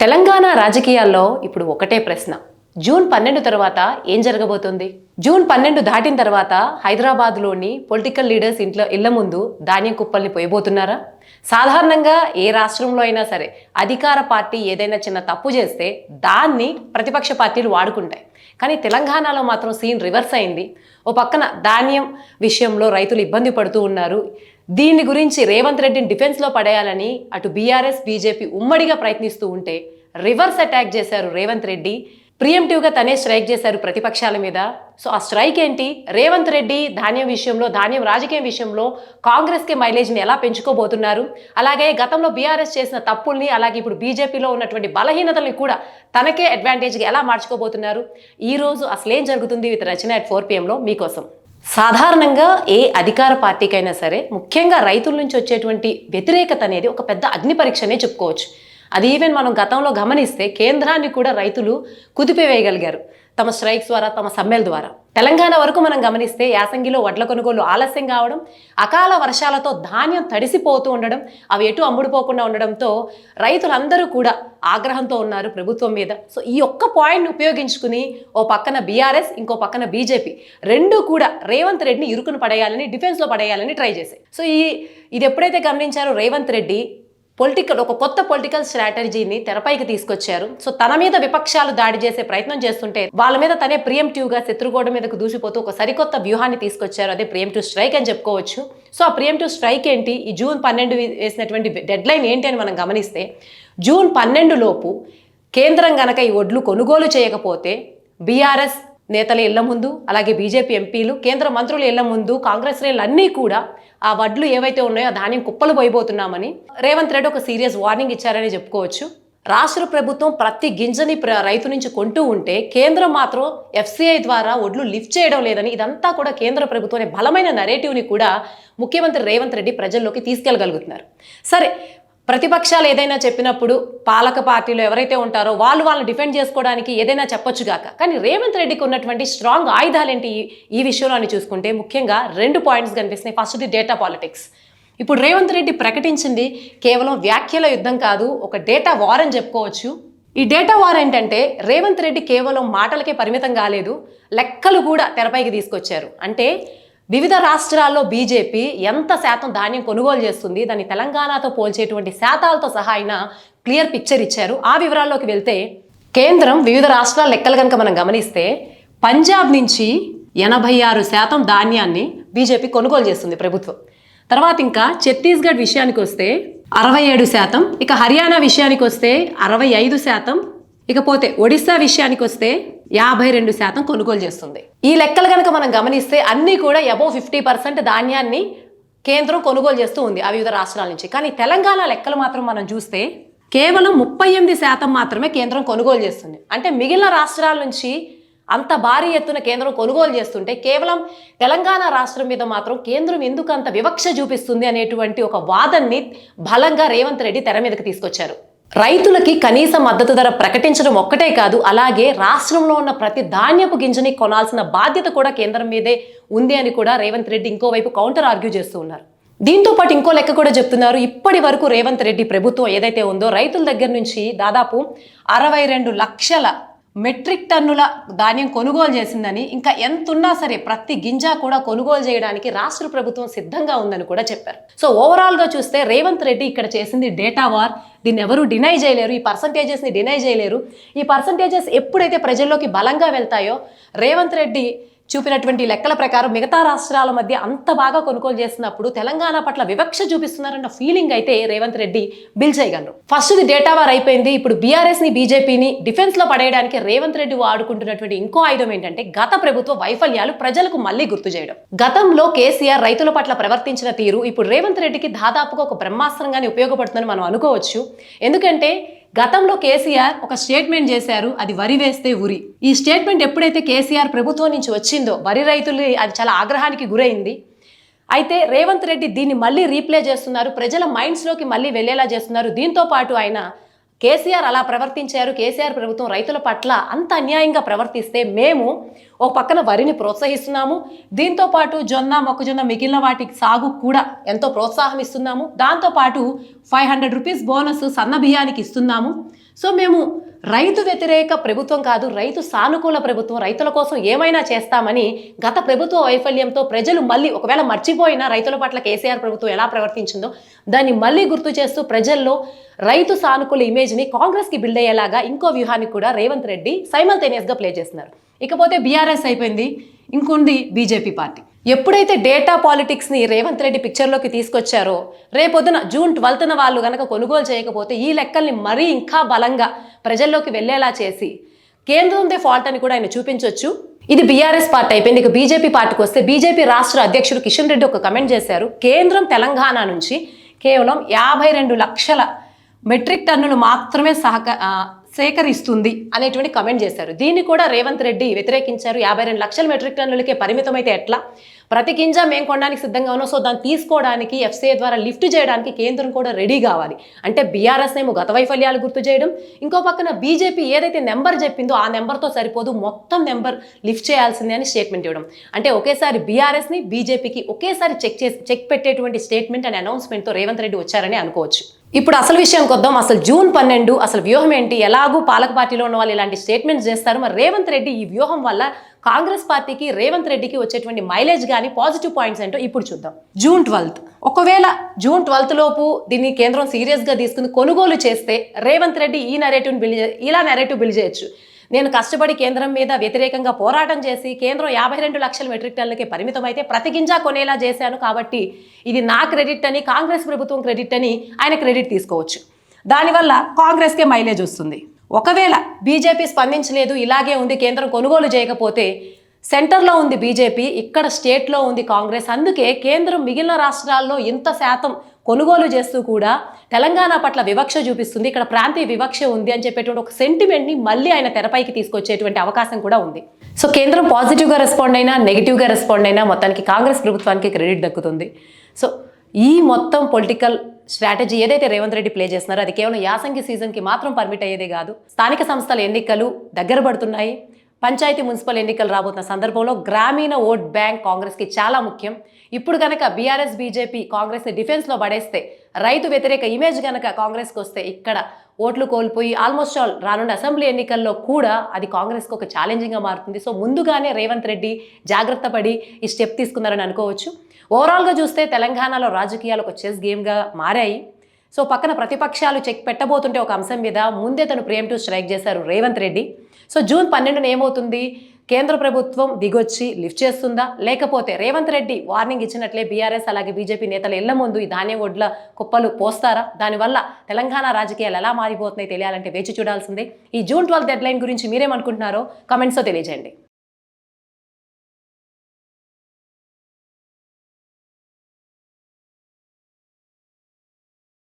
తెలంగాణ రాజకీయాల్లో ఇప్పుడు ఒకటే ప్రశ్న. జూన్ 12 తర్వాత ఏం జరగబోతోంది? జూన్ 12 దాటిన తర్వాత హైదరాబాద్లోని పొలిటికల్ లీడర్స్ ఇళ్ల ముందు ధాన్యం కుప్పల్ని పోయబోతున్నారా? సాధారణంగా ఏ రాష్ట్రంలో అయినా సరే అధికార పార్టీ ఏదైనా చిన్న తప్పు చేస్తే దాన్ని ప్రతిపక్ష పార్టీలు వాడుకుంటాయి. కానీ తెలంగాణలో మాత్రం సీన్ రివర్స్ అయింది. ఓ పక్కన ధాన్యం విషయంలో రైతులు ఇబ్బంది పడుతూ ఉన్నారు. దీని గురించి రేవంత్ రెడ్డిని డిఫెన్స్లో పడేయాలని అటు బీఆర్ఎస్ బీజేపీ ఉమ్మడిగా ప్రయత్నిస్తూ ఉంటే రివర్స్ అటాక్ చేశారు రేవంత్ రెడ్డి. ప్రియంటివ్గా తనే స్ట్రైక్ చేశారు ప్రతిపక్షాల మీద. సో ఆ స్ట్రైక్ ఏంటి? రేవంత్ రెడ్డి ధాన్యం విషయంలో, ధాన్యం రాజకీయం విషయంలో కాంగ్రెస్కి మైలేజ్ని ఎలా పెంచుకోబోతున్నారు, అలాగే గతంలో బీఆర్ఎస్ చేసిన తప్పుల్ని, అలాగే ఇప్పుడు బీజేపీలో ఉన్నటువంటి బలహీనతల్ని కూడా తనకే అడ్వాంటేజ్గా ఎలా మార్చుకోబోతున్నారు, ఈరోజు అసలేం జరుగుతుంది విత్ రచన at 4 PM మీకోసం. సాధారణంగా ఏ అధికార పార్టీకైనా సరే ముఖ్యంగా రైతుల నుంచి వచ్చేటువంటి వ్యతిరేకత అనేది ఒక పెద్ద అగ్ని పరీక్షనే చెప్పుకోవచ్చు. అది ఈవెన్ మనం గతంలో గమనిస్తే కేంద్రాన్ని కూడా రైతులు కుదిపివేయగలిగారు తమ స్ట్రైక్స్ ద్వారా, తమ సమ్మెల ద్వారా. తెలంగాణ వరకు మనం గమనిస్తే యాసంగిలో వడ్ల కొనుగోలు ఆలస్యం కావడం, అకాల వర్షాలతో ధాన్యం తడిసిపోతూ ఉండడం, అవి ఎటు అమ్ముడుపోకుండా ఉండడంతో రైతులందరూ కూడా ఆగ్రహంతో ఉన్నారు ప్రభుత్వం మీద. సో ఈ ఒక్క పాయింట్ని ఉపయోగించుకుని ఓ పక్కన బీఆర్ఎస్, ఇంకో పక్కన బీజేపీ రెండూ కూడా రేవంత్ రెడ్డిని ఇరుకును పడేయాలని, డిఫెన్స్లో పడేయాలని ట్రై చేశాయి. సో ఇది ఎప్పుడైతే గమనించారో రేవంత్ రెడ్డి ఒక కొత్త పొలిటికల్ స్ట్రాటజీని తెరపైకి తీసుకొచ్చారు. సో తన మీద విపక్షాలు దాడి చేసే ప్రయత్నం చేస్తుంటే వాళ్ళ మీద తనే ప్రియంటివ్గా శత్రుగోడ మీదకు దూసిపోతూ ఒక సరికొత్త వ్యూహాన్ని తీసుకొచ్చారు. అదే ప్రియంటివ్ స్ట్రైక్ అని చెప్పుకోవచ్చు. సో ఆ ప్రియంటివ్ స్ట్రైక్ ఏంటి? ఈ జూన్ 12 వేసినటువంటి డెడ్ లైన్ ఏంటి అని మనం గమనిస్తే, జూన్ 12 లోపు కేంద్రం గనక ఈ వడ్లు కొనుగోలు చేయకపోతే బీఆర్ఎస్ నేతల ఇళ్ల ముందు, అలాగే బీజేపీ ఎంపీలు, కేంద్ర మంత్రుల ఇళ్ల ముందు, కాంగ్రెస్ శ్రేణులు అన్నీ కూడా ఆ వడ్లు ఏవైతే ఉన్నాయో ఆ ధాన్యం కుప్పలు పోయిపోతున్నామని రేవంత్ రెడ్డి ఒక సీరియస్ వార్నింగ్ ఇచ్చారని చెప్పుకోవచ్చు. రాష్ట్ర ప్రభుత్వం ప్రతి గింజని రైతు నుంచి కొంటూ ఉంటే కేంద్రం మాత్రం FCI ద్వారా వడ్లు లిఫ్ట్ చేయడం లేదని, ఇదంతా కూడా కేంద్ర ప్రభుత్వం బలమైన నరేటివ్ని కూడా ముఖ్యమంత్రి రేవంత్ రెడ్డి ప్రజల్లోకి తీసుకెళ్లగలుగుతున్నారు. సరే, ప్రతిపక్షాలు ఏదైనా చెప్పినప్పుడు పాలక పార్టీలో ఎవరైతే ఉంటారో వాళ్ళని డిఫెండ్ చేసుకోవడానికి ఏదైనా చెప్పొచ్చుగాక. కానీ రేవంత్ రెడ్డికి ఉన్నటువంటి స్ట్రాంగ్ ఆయుధాలేంటి ఈ విషయంలో అని చూసుకుంటే ముఖ్యంగా 2 పాయింట్స్ కనిపిస్తున్నాయి. First data politics. ఇప్పుడు రేవంత్ రెడ్డి ప్రకటించింది కేవలం వ్యాఖ్యల యుద్ధం కాదు, ఒక డేటా వార్ అని చెప్పుకోవచ్చు. ఈ డేటా వార్ ఏంటంటే రేవంత్ రెడ్డి కేవలం మాటలకే పరిమితం కాలేదు, లెక్కలు కూడా తెరపైకి తీసుకొచ్చారు. అంటే వివిధ రాష్ట్రాల్లో బీజేపీ ఎంత శాతం ధాన్యం కొనుగోలు చేస్తుంది, దాన్ని తెలంగాణతో పోల్చేటువంటి శాతాలతో సహా ఆయన క్లియర్ పిక్చర్ ఇచ్చారు. ఆ వివరాల్లోకి వెళ్తే కేంద్రం వివిధ రాష్ట్రాల లెక్కలు కనుక మనం గమనిస్తే పంజాబ్ నుంచి 86% ధాన్యాన్ని బీజేపీ కొనుగోలు చేస్తుంది ప్రభుత్వం. తర్వాత ఇంకా ఛత్తీస్గఢ్ విషయానికి వస్తే 67%, ఇక హర్యానా విషయానికి వస్తే 65%, ఇకపోతే ఒడిశా విషయానికి వస్తే 52% కొనుగోలు చేస్తుంది. ఈ లెక్కలు కనుక మనం గమనిస్తే అన్నీ కూడా అబోవ్ 50% ధాన్యాన్ని కేంద్రం కొనుగోలు చేస్తూ ఉంది ఆ వివిధ రాష్ట్రాల నుంచి. కానీ తెలంగాణ లెక్కలు మాత్రం మనం చూస్తే కేవలం 38% మాత్రమే కేంద్రం కొనుగోలు చేస్తుంది. అంటే మిగిలిన రాష్ట్రాల నుంచి అంత భారీ ఎత్తున కేంద్రం కొనుగోలు చేస్తుంటే కేవలం తెలంగాణ రాష్ట్రం మీద మాత్రం కేంద్రం ఎందుకు అంత వివక్ష చూపిస్తుంది అనేటువంటి ఒక వాదనని బలంగా రేవంత్ రెడ్డి తెర మీదకి తీసుకొచ్చారు. రైతులకి కనీస మద్దతు ధర ప్రకటించడం ఒక్కటే కాదు, అలాగే రాష్ట్రంలో ఉన్న ప్రతి ధాన్యపు గింజని కొనాల్సిన బాధ్యత కూడా కేంద్రం మీదే ఉంది అని కూడా రేవంత్ రెడ్డి ఇంకోవైపు కౌంటర్ ఆర్గ్యూ చేస్తూ ఉన్నారు. దీంతో పాటు ఇంకో లెక్క కూడా చెప్తున్నారు. ఇప్పటి వరకు రేవంత్ రెడ్డి ప్రభుత్వం ఏదైతే ఉందో రైతుల దగ్గర నుంచి దాదాపు 62 లక్షల మెట్రిక్ టన్నుల ధాన్యం కొనుగోలు చేసిందని, ఇంకా ఎంతున్నా సరే ప్రతి గింజ కూడా కొనుగోలు చేయడానికి రాష్ట్ర ప్రభుత్వం సిద్ధంగా ఉందని కూడా చెప్పారు. సో ఓవరాల్గా చూస్తే రేవంత్ రెడ్డి ఇక్కడ చేసింది డేటా వార్. దీన్ని ఎవరు డినై చేయలేరు, ఈ పర్సంటేజెస్ని డినై చేయలేరు. ఈ పర్సంటేజెస్ ఎప్పుడైతే ప్రజల్లోకి బలంగా వెళ్తాయో రేవంత్ రెడ్డి చూపినటువంటి లెక్కల ప్రకారం మిగతా రాష్ట్రాల మధ్య అంత బాగా కొనుగోలు చేస్తున్నప్పుడు తెలంగాణ పట్ల వివక్ష చూపిస్తున్నారన్న ఫీలింగ్ అయితే రేవంత్ రెడ్డి బిల్ చేయగలరు. ఫస్ట్ ది డేటా వార్ అయిపోయింది. ఇప్పుడు బీఆర్ఎస్ని బీజేపీని డిఫెన్స్లో పడేయడానికి రేవంత్ రెడ్డి వాడుకుంటున్నటువంటి ఇంకో ఆయుధం ఏంటంటే గత ప్రభుత్వ వైఫల్యాలు ప్రజలకు మళ్ళీ గుర్తు చేయడం. గతంలో కేసీఆర్ రైతుల పట్ల ప్రవర్తించిన తీరు ఇప్పుడు రేవంత్ రెడ్డికి దాదాపుగా ఒక బ్రహ్మాస్త్రంగానే ఉపయోగపడుతుందని మనం అనుకోవచ్చు. ఎందుకంటే గతంలో కేసీఆర్ ఒక స్టేట్మెంట్ చేశారు, అది వరి వేస్తే ఉరి. ఈ స్టేట్మెంట్ ఎప్పుడైతే కేసీఆర్ ప్రభుత్వం నుంచి వచ్చిందో వరి రైతులు అది చాలా ఆగ్రహానికి గురైంది. అయితే రేవంత్ రెడ్డి దీన్ని మళ్ళీ రీప్లే చేస్తున్నారు, ప్రజల మైండ్స్లోకి మళ్ళీ వెళ్ళేలా చేస్తున్నారు. దీంతో పాటు ఆయన కేసీఆర్ అలా ప్రవర్తించారు, కేసీఆర్ ప్రభుత్వం రైతుల పట్ల అంత అన్యాయంగా ప్రవర్తిస్తే మేము ఒక పక్కన వరిని ప్రోత్సహిస్తున్నాము, దీంతో పాటు జొన్న, మొక్కజొన్న మిగిలిన వాటికి సాగు కూడా ఎంతో ప్రోత్సాహం ఇస్తున్నాము, దాంతోపాటు 500 రూపీస్ బోనస్ సన్న బియ్యానికి ఇస్తున్నాము. సో మేము రైతు వ్యతిరేక ప్రభుత్వం కాదు, రైతు సానుకూల ప్రభుత్వం, రైతుల కోసం ఏమైనా చేస్తామని గత ప్రభుత్వ వైఫల్యంతో ప్రజలు మళ్ళీ ఒకవేళ మర్చిపోయినా రైతుల పట్ల కేసీఆర్ ప్రభుత్వం ఎలా ప్రవర్తించిందో దాన్ని మళ్ళీ గుర్తు చేస్తూ ప్రజల్లో రైతు సానుకూల ఇమేజ్ని కాంగ్రెస్కి బిల్డ్ అయ్యేలాగా ఇంకో వ్యూహాన్ని కూడా రేవంత్ రెడ్డి సైమల్టేనియస్గా ప్లే చేస్తున్నారు. ఇకపోతే బీఆర్ఎస్ అయిపోయింది, ఇంకొంది బీజేపీ పార్టీ. ఎప్పుడైతే డేటా పాలిటిక్స్ని రేవంత్ రెడ్డి పిక్చర్లోకి తీసుకొచ్చారో రేపొద్దున జూన్ 12న వాళ్ళు కనుక కొనుగోలు చేయకపోతే ఈ లెక్కల్ని మరీ ఇంకా బలంగా ప్రజల్లోకి వెళ్ళేలా చేసి కేంద్రందే ఫాల్ట్ అని కూడా ఆయన చూపించవచ్చు. ఇది బీఆర్ఎస్ పార్టీ అయిపోయింది. ఇక బీజేపీ పార్టీకి వస్తే బీజేపీ రాష్ట్ర అధ్యక్షుడు కిషన్ రెడ్డి ఒక కమెంట్ చేశారు. కేంద్రం తెలంగాణ నుంచి కేవలం 52 లక్షల మెట్రిక్ టన్నులు మాత్రమే సేకరిస్తుంది అనేటువంటి కమెంట్ చేశారు. దీన్ని కూడా రేవంత్ రెడ్డి వ్యతిరేకించారు. 52 లక్షల మెట్రిక్ టన్నులకే పరిమితం అయితే ఎట్లా, ప్రతి గింజ మేము కొనడానికి సిద్ధంగా ఉన్నాం, సో దాన్ని తీసుకోవడానికి ఎఫ్సీఐ ద్వారా లిఫ్ట్ చేయడానికి కేంద్రం కూడా రెడీ కావాలి అంటే బీఆర్ఎస్ ఏమో గత వైఫల్యాలు గుర్తు చేయడం, ఇంకో పక్కన బీజేపీ ఏదైతే నెంబర్ చెప్పిందో ఆ నెంబర్తో సరిపోదు, మొత్తం నెంబర్ లిఫ్ట్ చేయాల్సిందే అని స్టేట్మెంట్ ఇవ్వడం. అంటే ఒకేసారి బీఆర్ఎస్ని బీజేపీకి ఒకేసారి చెక్ పెట్టేటువంటి స్టేట్మెంట్ అండ్ అనౌన్స్మెంట్తో రేవంత్ రెడ్డి వచ్చారని అనుకోవచ్చు. ఇప్పుడు అసలు విషయానికి వద్దాం. అసలు జూన్ 12 అసలు వ్యూహం ఏంటి? ఎలాగూ పాలక పార్టీలో ఉన్న వాళ్ళు ఇలాంటి స్టేట్మెంట్స్ చేస్తారు. మరి రేవంత్ రెడ్డి ఈ వ్యూహం వల్ల కాంగ్రెస్ పార్టీకి రేవంత్ రెడ్డికి వచ్చేటువంటి మైలేజ్ కానీ పాజిటివ్ పాయింట్స్ ఏంటో ఇప్పుడు చూద్దాం. జూన్ 12 ఒకవేళ జూన్ 12 లోపు దీన్ని కేంద్రం సీరియస్గా తీసుకుని కొనుగోలు చేస్తే రేవంత్ రెడ్డి ఇలా నెరేటివ్ బిల్డ్ చేయొచ్చు. నేను కష్టపడి కేంద్రం మీద వ్యతిరేకంగా పోరాటం చేసి కేంద్రం 52 లక్షల మెట్రిక్ టన్నులకే పరిమితం అయితే ప్రతి గింజా కొనేలా చేశాను కాబట్టి ఇది నా క్రెడిట్ అని, కాంగ్రెస్ ప్రభుత్వం క్రెడిట్ అని ఆయన క్రెడిట్ తీసుకోవచ్చు. దానివల్ల కాంగ్రెస్కే మైలేజ్ వస్తుంది. ఒకవేళ బీజేపీ స్పందించలేదు, ఇలాగే ఉంది, కేంద్రం కొనుగోలు చేయకపోతే సెంటర్లో ఉంది బీజేపీ, ఇక్కడ స్టేట్లో ఉంది కాంగ్రెస్, అందుకే కేంద్రం మిగిలిన రాష్ట్రాల్లో ఇంత శాతం కొనుగోలు చేస్తూ కూడా తెలంగాణ పట్ల వివక్ష చూపిస్తుంది, ఇక్కడ ప్రాంతీయ వివక్ష ఉంది అని చెప్పేటువంటి ఒక సెంటిమెంట్ని మళ్ళీ ఆయన తెరపైకి తీసుకొచ్చేటువంటి అవకాశం కూడా ఉంది. సో కేంద్రం పాజిటివ్గా రెస్పాండ్ అయినా నెగిటివ్గా రెస్పాండ్ అయినా మొత్తానికి కాంగ్రెస్ ప్రభుత్వానికి క్రెడిట్ దక్కుతుంది. సో ఈ మొత్తం పొలిటికల్ స్ట్రాటజీ ఏదైతే రేవంత్ రెడ్డి ప్లే చేస్తున్నారో అది కేవలం యాసంగి సీజన్కి మాత్రం పర్మిట్ అయ్యేదే కాదు. స్థానిక సంస్థల ఎన్నికలు దగ్గర పడుతున్నాయి, పంచాయతీ మున్సిపల్ ఎన్నికలు రాబోతున్న సందర్భంలో గ్రామీణ ఓట్ బ్యాంక్ కాంగ్రెస్కి చాలా ముఖ్యం. ఇప్పుడు కనుక బీఆర్ఎస్ బీజేపీ కాంగ్రెస్ని డిఫెన్స్లో పడేస్తే, రైతు వ్యతిరేక ఇమేజ్ కనుక కాంగ్రెస్కి వస్తే ఇక్కడ ఓట్లు కోల్పోయి ఆల్మోస్ట్ ఆల్ రానున్న అసెంబ్లీ ఎన్నికల్లో కూడా అది కాంగ్రెస్కి ఒక ఛాలెంజింగ్గా మారుతుంది. సో ముందుగానే రేవంత్ రెడ్డి జాగ్రత్త పడి ఈ స్టెప్ తీసుకున్నారని అనుకోవచ్చు. ఓవరాల్గా చూస్తే తెలంగాణలో రాజకీయాలు ఒక చెస్ గేమ్గా మారాయి. సో పక్కన ప్రతిపక్షాలు చెక్ పెట్టబోతుంటే ఒక అంశం మీద ముందే తను ప్రియంటివ్ స్ట్రైక్ చేశారు రేవంత్ రెడ్డి. సో జూన్ 12న ఏమవుతుంది? కేంద్ర ప్రభుత్వం దిగొచ్చి లిఫ్ట్ చేస్తుందా, లేకపోతే రేవంత్ రెడ్డి వార్నింగ్ ఇచ్చినట్లే బీఆర్ఎస్ అలాగే బీజేపీ నేతలు ఇళ్ల ముందు ఈ ధాన్యం ఒడ్ల కుప్పలు పోస్తారా? దానివల్ల తెలంగాణ రాజకీయాలు ఎలా మారిపోతున్నాయి తెలియాలంటే వేచి చూడాల్సిందే. ఈ జూన్ 12 డెడ్లైన్ గురించి మీరేమనుకుంటున్నారో కమెంట్స్తో తెలియజేయండి.